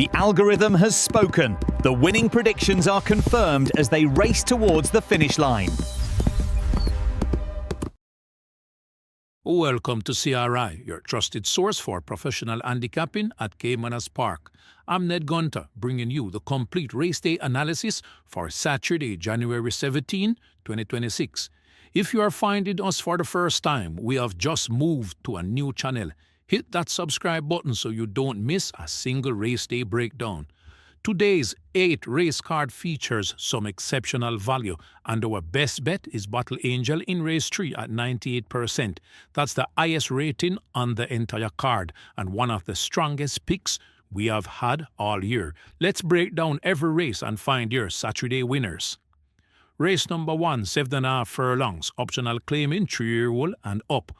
The algorithm has spoken. The winning predictions are confirmed as they race towards the finish line. Welcome to C.R.I, your trusted source for professional handicapping at Caymanas Park. I'm Ned Gunter, bringing you the complete race day analysis for Saturday, January 17, 2026. If you are finding us for the first time, we have just moved to a new channel. Hit that subscribe button so you don't miss a single race day breakdown. Today's 8 race card features some exceptional value, and our best bet is Battle Angel in race 3 at 98%. That's the highest rating on the entire card and one of the strongest picks we have had all year. Let's break down every race and find your Saturday winners. Race number 1, 7.5 furlongs, optional claiming 3-year-old and up.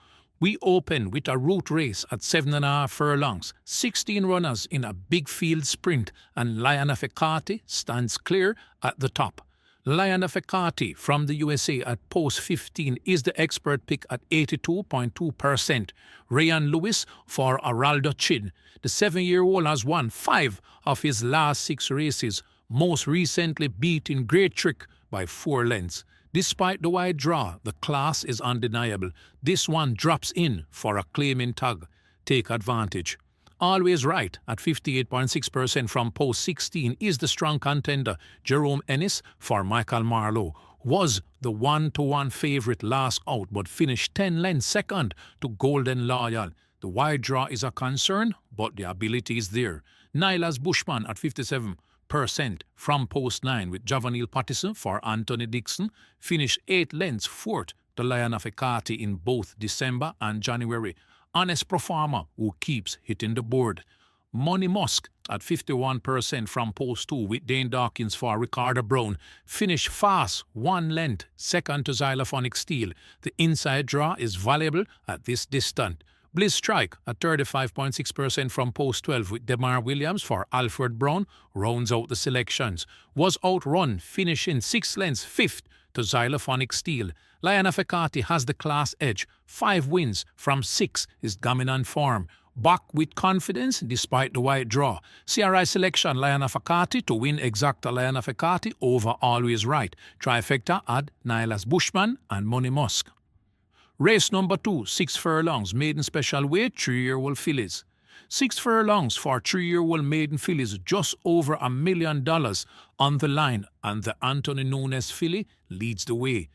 We open with a route race at 7.5 furlongs, 16 runners in a big field sprint, and Lion of Ekati stands clear at the top. Lion of Ekati from the USA at post 15 is the expert pick at 82.2%. Ryan Lewis for Araldo Chin. The 7-year-old has won 5 of his last 6 races, most recently beating Great Trick by 4 lengths. Despite the wide draw, the class is undeniable. This one drops in for a claiming tag. Take advantage. Always Right at 58.6% from post 16 is the strong contender. Jerome Ennis for Michael Marlowe was the 1-to-1 favorite last out but finished 10 lengths second to Golden Loyal. The wide draw is a concern, but the ability is there. Nyla's Bushman at 57% from post 9 with Javanil Pattison for Anthony Dixon, finished 8 lengths fourth to Lion of Ekati in both December and January. Honest Performer who keeps hitting the board. Money Musk at 51% from post 2 with Dane Dawkins for Ricardo Brown, finished fast 1 length second to Xylophonic Steel. The inside draw is valuable at this distance. Bliss Strike at 35.6% from post 12 with Demar Williams for Alfred Brown rounds out the selections. Was outrun, finishing 6 lengths fifth to Xylophonic Steel. Lion of Ekati has the class edge. 5 wins from 6 is dominant form. Back with confidence despite the wide draw. C.R.I selection Lion of Ekati to win exacta Lion of Ekati over Always Right. Trifecta add Nyla's Bushman and Money Musk. Race number 2, 6 furlongs, maiden special weight, 3-year-old fillies. 6 furlongs for 3-year-old maiden fillies, just over $1 million on the line, and the Anthony Nunes filly leads the way.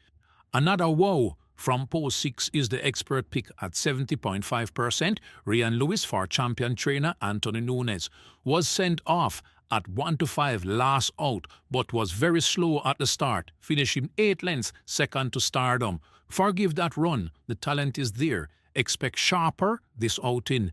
Another wow from post 6 is the expert pick at 70.5%. Ryan Lewis for champion trainer Anthony Nunes was sent off at 1-5 last out, but was very slow at the start, finishing 8 lengths second to Stardom. Forgive that run, the talent is there. Expect sharper this outing.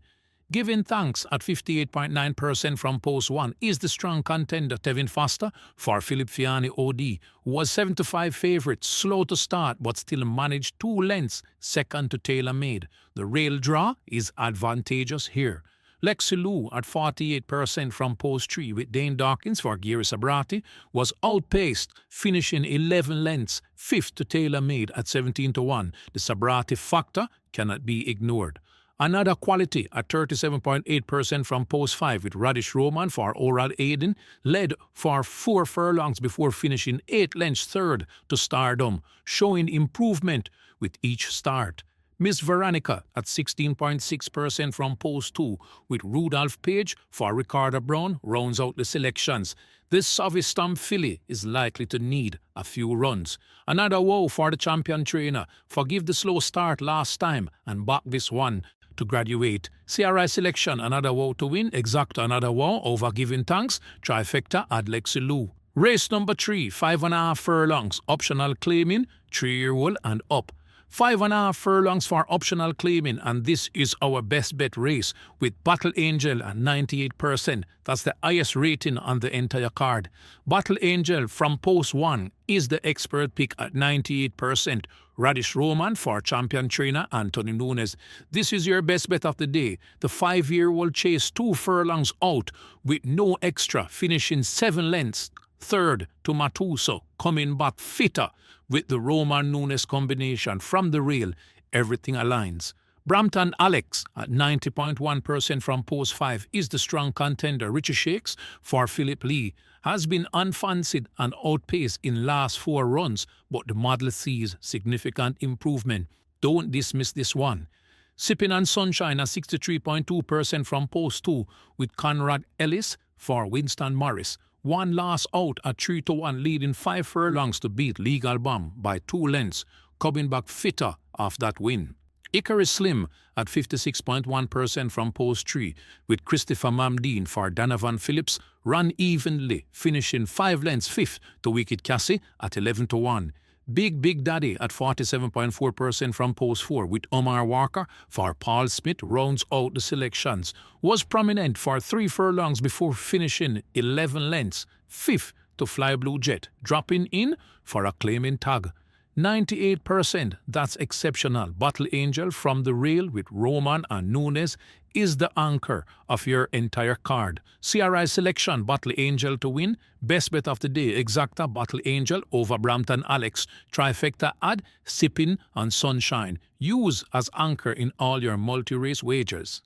Giving Thanks at 58.9% from post 1 is the strong contender Tevin Foster for Philip Fiani OD, was 7-5 favourite, slow to start but still managed 2 lengths second to Tailor Made. The rail draw is advantageous here. Lexi Lou at 48% from post 3 with Dane Dawkins for Gary Sabrati was outpaced, finishing 11 lengths, 5th to Tailor Made at 17-1. The Sabrati factor cannot be ignored. Another quality at 37.8% from post 5 with Radish Roman for Oral Aiden led for 4 furlongs before finishing 8 lengths third to Stardom, showing improvement with each start. Miss Veronica at 16.6% from post 2 with Rudolph Page for Ricardo Brown rounds out the selections. This Savistam filly is likely to need a few runs. Another wow for the champion trainer. Forgive the slow start last time and back this one to graduate. C.R.I selection, another wow to win. Exacta, another wow over Giving Thanks. Trifecta add Lexi Lou. Race number 3, 5.5 furlongs, optional claiming, 3-year-old and up. 5.5 furlongs for optional claiming, and this is our best bet race with Battle Angel at 98%. That's the highest rating on the entire card. Battle Angel from post 1 is the expert pick at 98%. Radish Roman for champion trainer Anthony Nunes. This is your best bet of the day. The 5-year-old chased 2 furlongs out with no extra, finishing 7 lengths. Third to Matuso, coming back fitter with the Roman Nunes combination from the rail. Everything aligns. Brampton Alex at 90.1% from post 5 is the strong contender. Richie Shakes for Philip Lee has been unfancied and outpaced in last 4 runs, but the model sees significant improvement. Don't dismiss this one. Sipping on Sunshine at 63.2% from post 2 with Conrad Ellis for Winston Morris. One last out at 3-1, leading 5 furlongs to beat Legal Bomb by 2 lengths, coming back fitter off that win. Icarus Slim at 56.1% from post 3 with Christopher Mamdeen for Donovan Phillips ran evenly, finishing 5 lengths 5th to Wicked Cassie at 11-1. Big Daddy at 47.4% from post 4 with Omar Walker for Paul Smith rounds out the selections. Was prominent for 3 furlongs before finishing 11 lengths 5th to Fly Blue Jet, dropping in for a claiming tag. 98%, that's exceptional. Battle Angel from the rail with Roman and Nunes is the anchor of your entire card. C.R.I. selection, Battle Angel to win. Best bet of the day, Exacta Battle Angel over Brampton Alex. Trifecta add, Sipping on Sunshine. Use as anchor in all your multi-race wagers.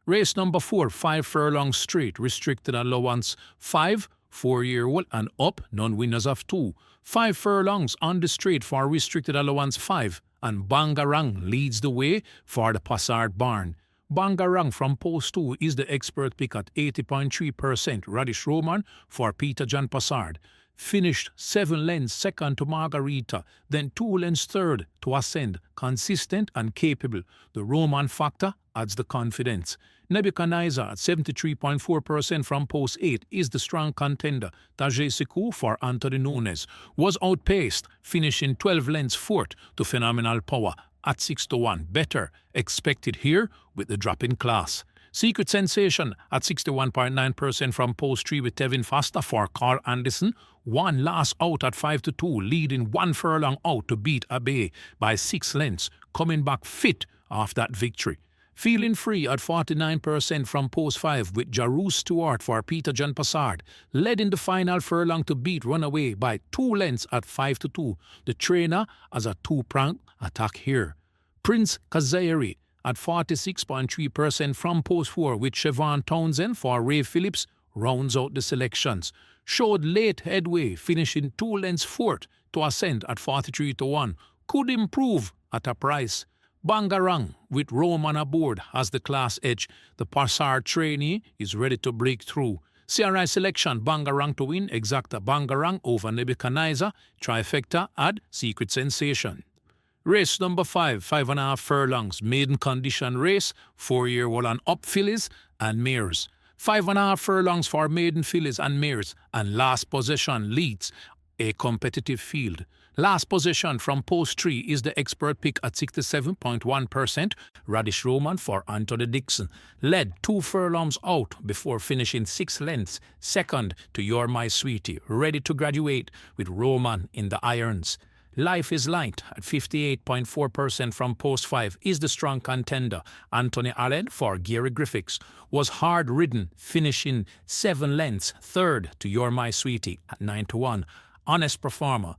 Race number 4, 5 furlongs straight, restricted allowance 5, 4-year-old and up, non-winners of 2. 5 furlongs on the straight for restricted allowance 5, and Bangarang leads the way for the Passard Barn. Bangarang from post 2 is the expert pick at 80.3%. Radish Roman for Peter John Passard. Finished 7 lengths second to Margarita, then 2 lengths third to Ascend. Consistent and capable. The Roman factor adds the confidence. Nebuchadnezzar at 73.4% from post 8 is the strong contender. Tajay Siku for Anthony Nunes was outpaced, finishing 12 lengths fourth to Phenomenal Power at 6-1. Better expected here with the drop in class. Secret Sensation at 61.9% from post 3 with Tevin Foster for Carl Anderson. One last out at 5-2, leading 1 furlong out to beat Abbey by 6 lengths, coming back fit off that victory. Feeling Free at 49% from post 5 with Jaru Stewart for Peter John Passard, led in the final furlong to beat Runaway by 2 lengths at 5-2. The trainer as a 2-pronged attack here. Prince Kazayeri at 46.3% from post 4 with Siobhan Townsend for Ray Phillips rounds out the selections. Showed late headway, finishing 2 lengths fourth to Ascend at 43-1. Could improve at a price. Bangarang with Roman aboard has the class edge. The Passard trainee is ready to break through. C.R.I. selection, Bangarang to win, Exacta Bangarang over Nebuchadnezzar, Trifecta add Secret Sensation. Race number 5, 5.5 furlongs, maiden condition race, 4-year-old and up fillies and mares. 5.5 furlongs for maiden fillies and mares, and last possession leads a competitive field. Last position from post 3 is the expert pick at 67.1%. Radish Roman for Anthony Dixon. Led 2 furlongs out before finishing 6 lengths. Second to You're My Sweetie. Ready to graduate with Roman in the irons. Life is Light at 58.4% from post 5 is the strong contender. Anthony Allen for Gary Griffiths was hard-ridden, finishing 7 lengths. Third to You're My Sweetie at 9-1. Honest performer.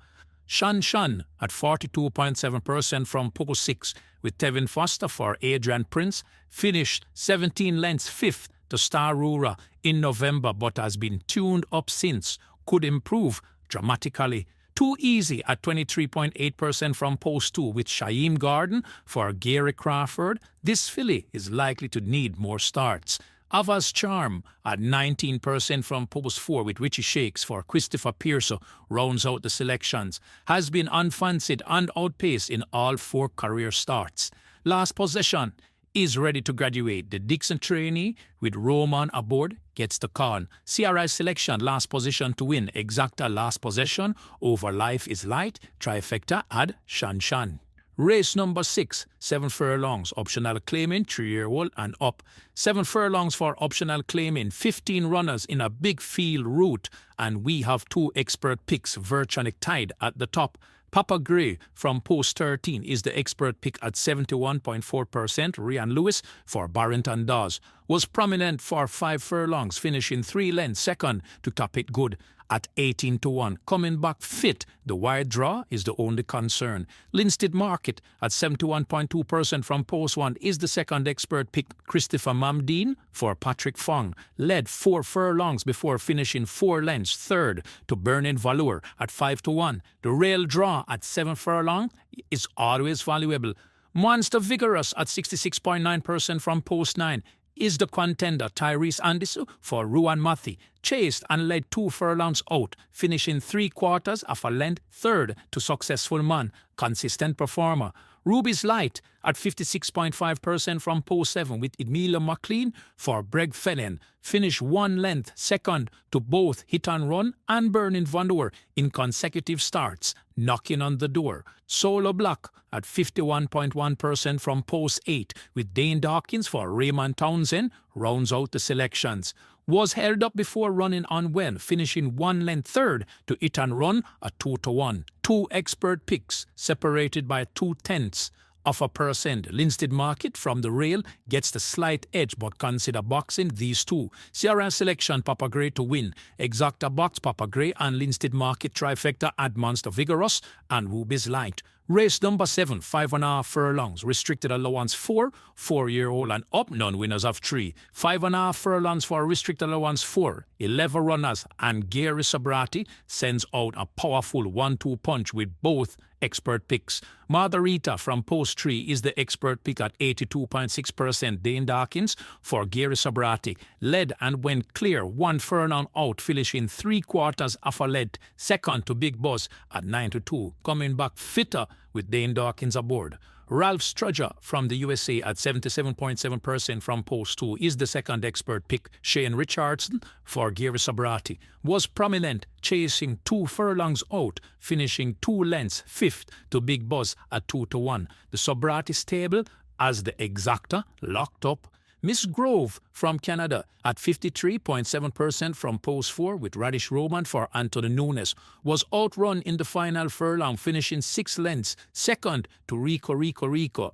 Shan at 42.7% from post 6 with Tevin Foster for Adrian Prince, finished 17 lengths 5th to Star Rura in November but has been tuned up since, could improve dramatically. Too Easy at 23.8% from post 2 with Shaim Garden for Gary Crawford. This filly is likely to need more starts. Ava's Charm at 19% from post 4 with Richie Shakes for Christopher Pearson rounds out the selections. Has been unfancied and outpaced in all 4 career starts. Last possession is ready to graduate. The Dixon trainee with Roman aboard gets the call. C.R.I. selection, last position to win. Exacta last possession over Life is Light. Trifecta add Shan. Race number 6, 7 furlongs, optional claiming, 3-year-old and up. 7 furlongs for optional claiming, 15 runners in a big field route, and we have 2 expert picks, virtually tied at the top. Papa Gray from post 13 is the expert pick at 71.4%. Ryan Lewis for Barrington Dawes was prominent for 5 furlongs, finishing 3 lengths second to Top It Good. at 18 to 1. Coming back fit, the wide draw is the only concern. Linstead Market at 71.2% from post 1 is the second expert pick. Christopher Mamdeen for Patrick Fong led 4 furlongs before finishing 4 lengths third to Burning Valor at 5 to 1. The rail draw at 7 furlong is always valuable. Monster Vigorous at 66.9% from post 9 is the contender. Tyrese Anderson for Ruan Mathi chased and led 2 furlongs out, finishing 3/4 of a length third to Successful Man, consistent performer. Ruby's Light at 56.5% from post 7 with Emilia McLean for Breg Fennan finished 1 length second to both Hit and Run and Burning Vandoor in consecutive starts, knocking on the door. Solo Black at 51.1% from post 8 with Dane Dawkins for Raymond Townsend rounds out the selections. Was held up before running on well, finishing 1 length third to Hit and Run at 2 to 1. 2 expert picks separated by 0.2%. Linstead Market from the rail gets the slight edge, but consider boxing these 2. C.R.I. Selection Papa Grey to win. Exacta Box Papa Grey and Linstead Market trifecta add Monster Vigorous and Ruby's Light. Race number 7, 5.5 furlongs. Restricted allowance 4, 4-year-old and up, non-winners of 3. 5.5 furlongs for restricted allowance 4, 11 runners, and Gary Sabrati sends out a powerful 1-2 punch with both expert picks. Margarita from post 3 is the expert pick at 82.6%. Dane Dawkins for Gary Sabrati led and went clear 1 furlong out, finishing 3/4 of a length second to Big Boss at 9 to 2. Coming back fitter with Dane Dawkins aboard. Ralph Strudger from the USA at 77.7% from post 2 is the second expert pick. Shane Richardson for Gary Sabrati was prominent, chasing 2 furlongs out, finishing 2 lengths fifth to Big Buzz at 2 to 1. The Sabrati stable as the exacta locked up. Miss Grove from Canada at 53.7% from post 4 with Radish Roman for Anthony Nunes was outrun in the final furlong, finishing 6 lengths second to Rico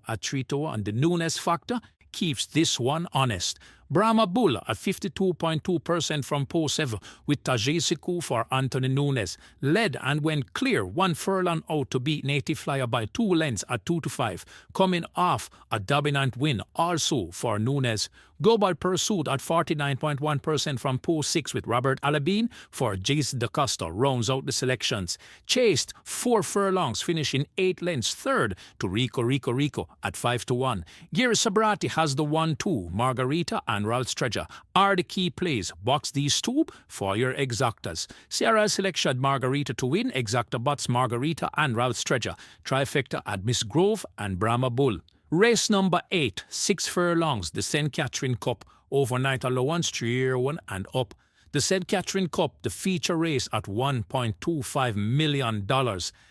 at 3 to 1. The Nunes factor keeps this one honest. Brahma Bull at 52.2% from post 7 with Tajesiku for Anthony Nunes led and went clear 1 furlong out to beat Native Flyer by 2 lengths at 2 to 5, coming off a dominant win also for Nunes. Global Pursuit at 49.1% from post 6 with Robert Alabine for Jason DaCosta rounds out the selections. Chased 4 furlongs, finishing 8 lengths third to Rico at 5 to 1. Gary Sabrati has the 1-2. Margarita and Ralph Strudger are the key plays. Box these 2 for your exactas. C.R.I. Selection Margarita to win. Exacta Bots Margarita and Ralph Strudger. Trifecta at Miss Grove and Brahma Bull. Race number 8, 6 furlongs, the St. Catherine Cup, overnight allowance 3-year-1 and up. The St. Catherine Cup, the feature race at $1.25 million,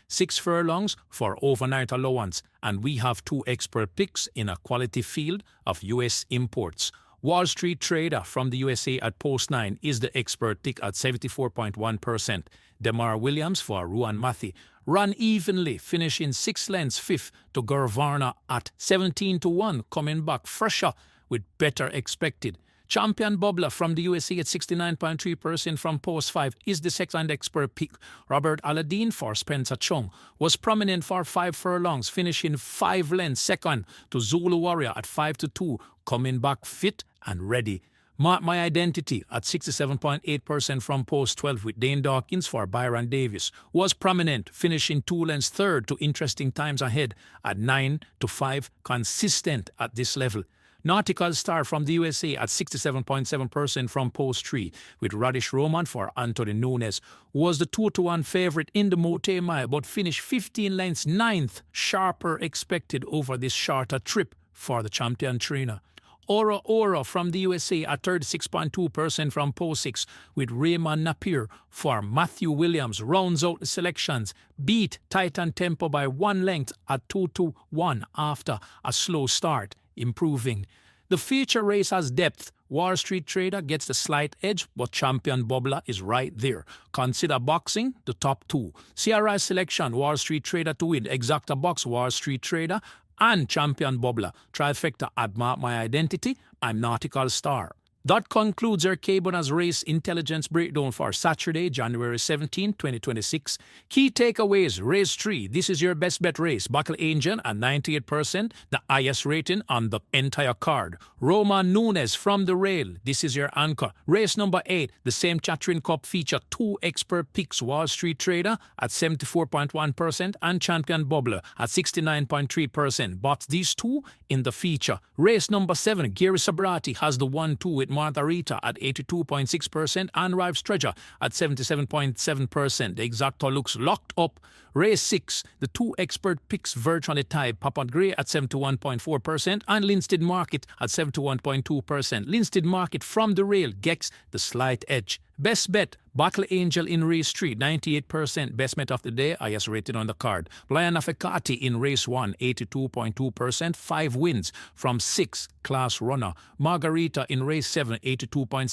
6 furlongs for overnight allowance, and we have 2 expert picks in a quality field of U.S. imports. Wall Street Trader from the USA at post 9 is the expert pick at 74.1%. Demar Williams for Ruan Mathi run evenly, finishing 6 lengths fifth to Gurvarna at 17 to 1, coming back fresher with better expected. Champion Bubbler from the USA at 69.3% from post 5 is the second expert pick. Robert Aladdin for Spencer Chung was prominent for 5 furlongs, finishing 5 lengths second to Zulu Warrior at 5 to 2, coming back fit and ready. Mark My Identity at 67.8% from post 12 with Dane Dawkins for Byron Davis was prominent, finishing 2 lengths third to Interesting Times Ahead at 9 to 5, consistent at this level. Nautical Star from the USA at 67.7% from post 3 with Radish Roman for Anthony Nunes was the 2 to 1 favorite in the Mote Mile but finished 15 lengths 9th, sharper expected over this shorter trip for the champion trainer. Ora from the USA at 36.2% from post 6 with Raymond Napier for Matthew Williams rounds out the selections, beat Titan Tempo by 1 length at 2 to 1 after a slow start, improving. The feature race has depth. Wall Street Trader gets the slight edge, but Champion Bubbler is right there. Consider boxing the top 2. C.R.I. Selection, Wall Street Trader to win. Exacta Box, Wall Street Trader, and Champion Bubbler. Trifecta at Mark My Identity, I'm Nautical Star. That concludes our Caymanas Race Intelligence Breakdown for Saturday, January 17, 2026. Key takeaways: Race 3. This is your best bet race. Buckle Angel at 98%, the highest rating on the entire card. Roman Nunes from the rail. This is your anchor. Race number 8. The same Chattering Cup feature 2 expert picks. Wall Street Trader at 74.1% and Champion Bubbler at 69.3%. But these two in the feature. Race number 7. Gary Sabrati has the 1-2 with Martha at 82.6% and Rives Treasure at 77.7%. The exactor looks locked up. Race 6, the 2 expert picks virtually tied. Papa Gray at 71.4% and Linstead Market at 71.2%. Linstead Market from the rail gets the slight edge. Best bet, Battle Angel in race 3, 98%. Best bet of the day, highest rated on the card. Lion Afekati in race 1, 82.2%. 5 wins from 6 class runner. Margarita in race 7, 82.6%.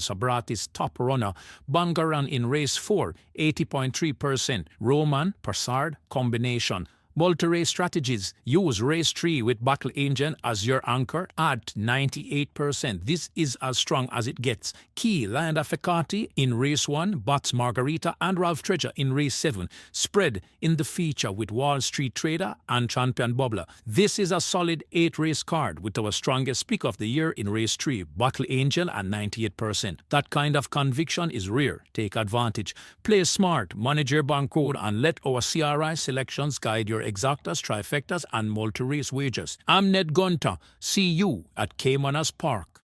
Sabrati's top runner. Bangaran in race 4, 80.3%. Roman, Persard, combination. Multi-race strategies. Use race 3 with Battle Angel as your anchor at 98%. This is as strong as it gets. Key, Lion Afekati in race 1, Bats Margarita and Ralph Treasure in race 7. Spread in the feature with Wall Street Trader and Champion Bubbler. This is a solid 8-race card with our strongest pick of the year in race 3, Battle Angel at 98%. That kind of conviction is rare. Take advantage. Play smart, manage your bankroll and let our C.R.I. selections guide your exactas, trifectas, and multi-race wagers. I'm Ned Gunter. See you at Caymanas Park.